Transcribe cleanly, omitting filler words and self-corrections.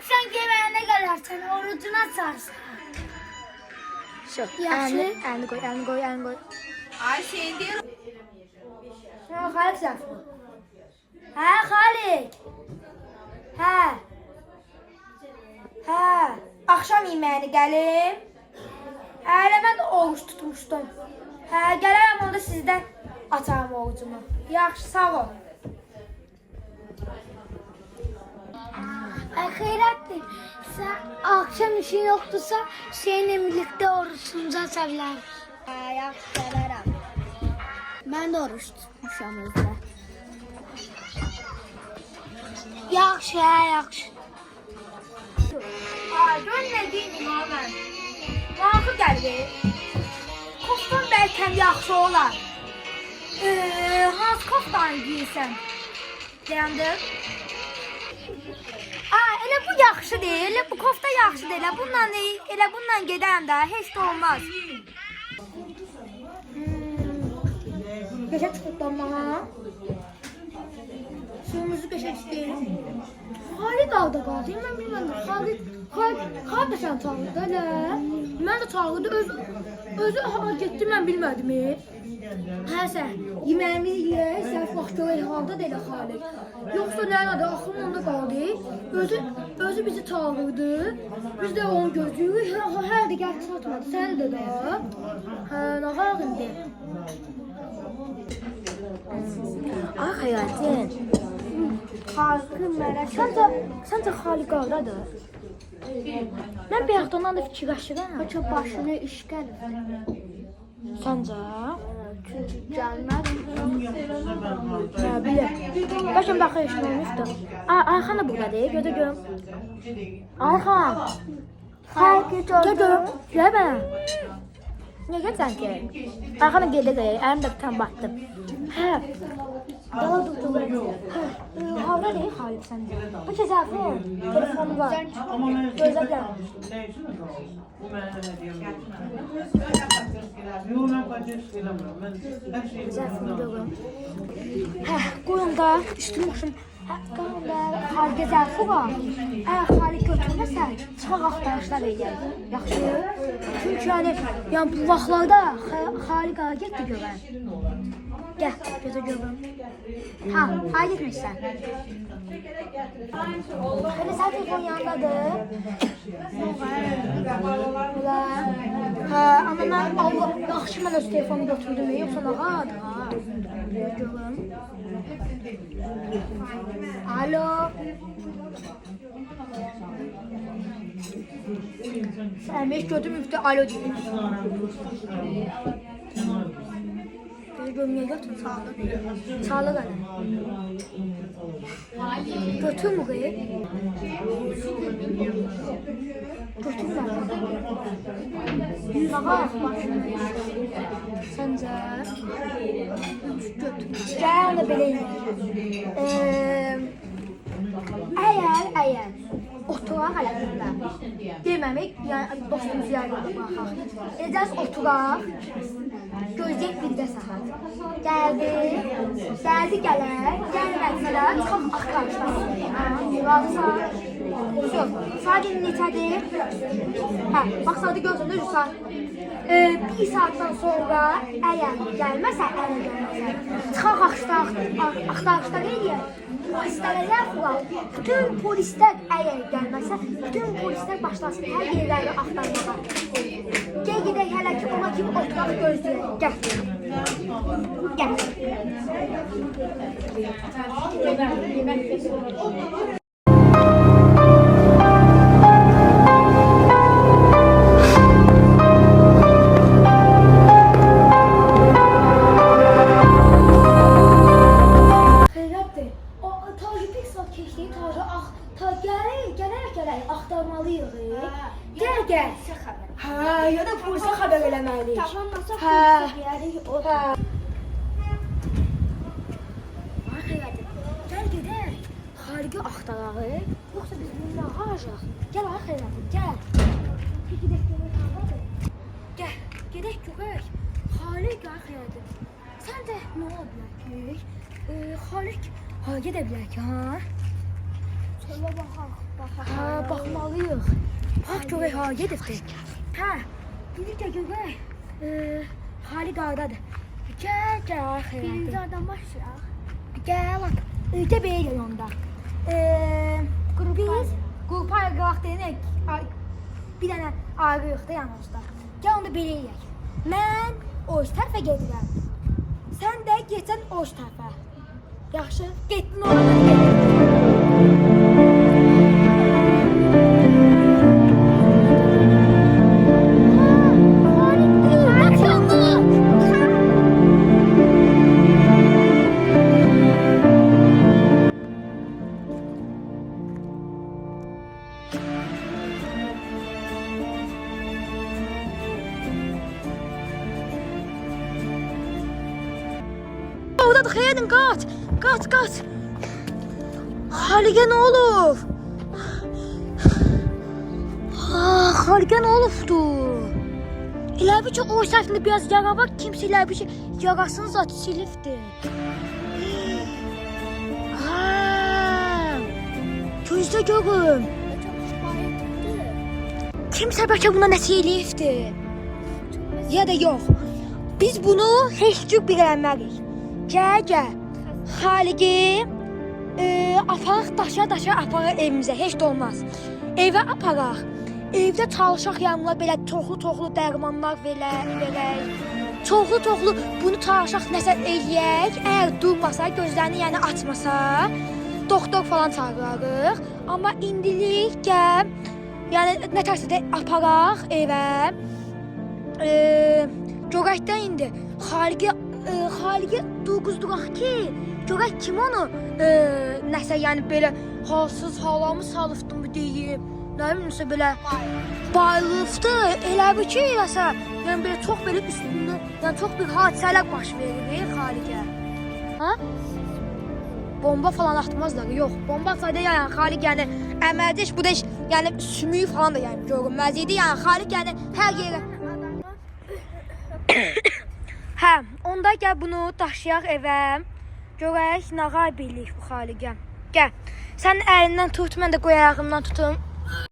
Akşam yemeğine gelirsen orucuna sarsan. Çok. Yaxşı. Elini koy. Ay şey diyorum. Ha, Xalik zəfir. Hə, Xalik. Hə. Axşam yeməyini gəlim. Hələ mən də oruç tutmuşdum. Hə, gələrəm onda sizdən açarım orucumu. Yaxşı, sağ ol. Xeyrətdir. Sən akşam işin yoktursa seninle birlikte oruçumuzu açarlar. Yaxşı, gələrəm. Mən də oruç tutmuşam özdə. Yaxşı, yaxşı. Gör nə deyim ha mən. Vaxtı gəlir. Koftan bəlkə yaxşı olar. Hansı koftanı giyirsən? Deyəmdir. Elə bu yaxşı deyil, elə bu kofta yaxşı deyil. Elə bununla gedərəm də, heç də olmaz. Qəşəng çıxırtlanma ha? Suyumuzu qəşəng istəyir. Xalid dağda qaldı, mən bilmədim. Xalid də sən çağırdı, elə. Mən də çağırdı, özü getdi, mən bilmədim. Həsən, yeməyimizi yiyək, səhv vaxt görək halda da elə Xalid. Yoxsa nədir, axırın onda qaldı. Özü bizi çağırdı, biz də onu gözlüyük. Hər də gəlib çatmadı, sən də da. Nə qalaq indi? Ay Xeyrətin. Xalqın mələk. Səncə Xalik qardadır? Mən bir yaxda ondan da fikirləşirəm. Bəlkə başına iş gəlir. Səncə? Çünki gəlməz. Nə bilir. Başım baxır işin olmuşdur. Ayxan da buradadır, gözə görüm. Ayxan. Gəl görüm. Gəl bənə. Niyə gəlsən ki? Ayxan'a gedə gəlir, əlim də bir tane battım. Hə. Dala durdu. Havada değil Xalid səndə. Bu kəsəfin telefonu var. Gözə gəl. Zərfini görüm. Hə, qoyun da üstüm başım. Qoyun da Xalikə zərfi var. Əgər Xalik götürməsən, çıxaq axtarışlar eləyər. Yaxşı. Çünki yəni bu vaxtlarda Xalik ağa getdi görən. Gəl, gözə görüm. Ha, hara getmişsən? Hələ sən telefon yanındadır. Hə, amma mən Allah, yaxşı mən öz telefonu götürdüm, yoxsa nə qadır ha? Görüm. Alo. Sən heç götürmüb də alo deyir. Gömüye götür sağlık. Sağlık hele. Götür mü kıyı? Götürme. Baba. Sence? Götür. Gel onu bileyim. Eğer oturaq hələsində deməmək, yəni dostumuz yarına baxaq. Edəcəz oturaq, gözləyək birdə saat. Gəldi gələr, gəlmədisə çıxaq axtarışlar. Razısan? Yox, saat neçədir? Hə, bax saatı görsün də saat. Bir saatdan sonra əgər gəlməsə, çıxaq axtarışlar eləyək. Polislərə yaxlar, bütün polislər əgər gəlməsə, bütün polislər başlasın hər yerləri axtarmağa. Gəl gedək hələ ki, ona kimi oturaq gözləyək. Gəl. Gələrək axtarmalıyıq. Gəl. Hə, ya da polisə xəbər eləməliyik. Tamamlasa polisə deyərik. Ay Xeyrətin, gəl gedək. Xalik'i axtaraq. Yoxsa biz bununla ağacaq. Gəl ay Xeyrətin, gəl. Gedək görək hardadır. Gəl, gedək görək. Xalik ay Xeyrətin. Səncə nə ola bilər ki? Xalik hara gedə bilər ki, ha? Hə, baxmalıyıq. Bax görək ha, gedibdir. Hə, bir də görək. Xaliq ağdadır. Gəl, xeyr. Birinci adam başlayaq. Gəl, at. Ötə belə onda. Biz qrupa ayrılaq deyək. Bir dənə ayrılıq da yanımızda. Gəl onda belə eləyək. Mən o tərəfə gedirəm. Sən də getsən o tərəfə. Yaxşı, getdin oraya getdin. Oradadır, xeyrin, qaç. Qaç. Xaligə nə olub? Xaligə nə olubdur? Elə bir ki, o səhvində biraz yara var, kimsə elə bir ki, yarasını zat silibdir. Gözdə görüm. Kimsə bəlkə buna nəsə eləyibdir. Ya da yox. Biz bunu heç cür bilənmərik. Gəl. Xaligi aparaq daşa aparaq evimizə. Heç də olmaz. Evə aparaq. Evdə çalışaq yanına belə çoxlu dərmanlar verək. Çoxlu bunu çalışaq nəsə eləyək. Əgər durmasa, gözlərini yəni açmasa, doktor falan çağırarıq. Amma indilik gəl. Yəni nə tərsə də aparaq evə. Görəkdən indi Xaligə duraq ki, görək kim onu nəsə yəni belə halsız halamı salıbdı mı deyim. Nə bilmirsə belə bayılıbdı. Elə bir ki, yəni belə çox belə üstündə, yəni çox bir hadisələr baş verir Xaligə. Ha? Bomba falan atmazlar. Yox, bomba atsa yəni Xalig yəni əməldə heç bu da yəni sümüyü falan da yəni görünməz idi. Yəni Xalig yəni hər yerə Hə, onda gəl bunu daşıyaq evə. Görək nə qay bilik bu Xaligə. Gəl. Sən əlindən tut, mən də qoy ayağımdan tutum.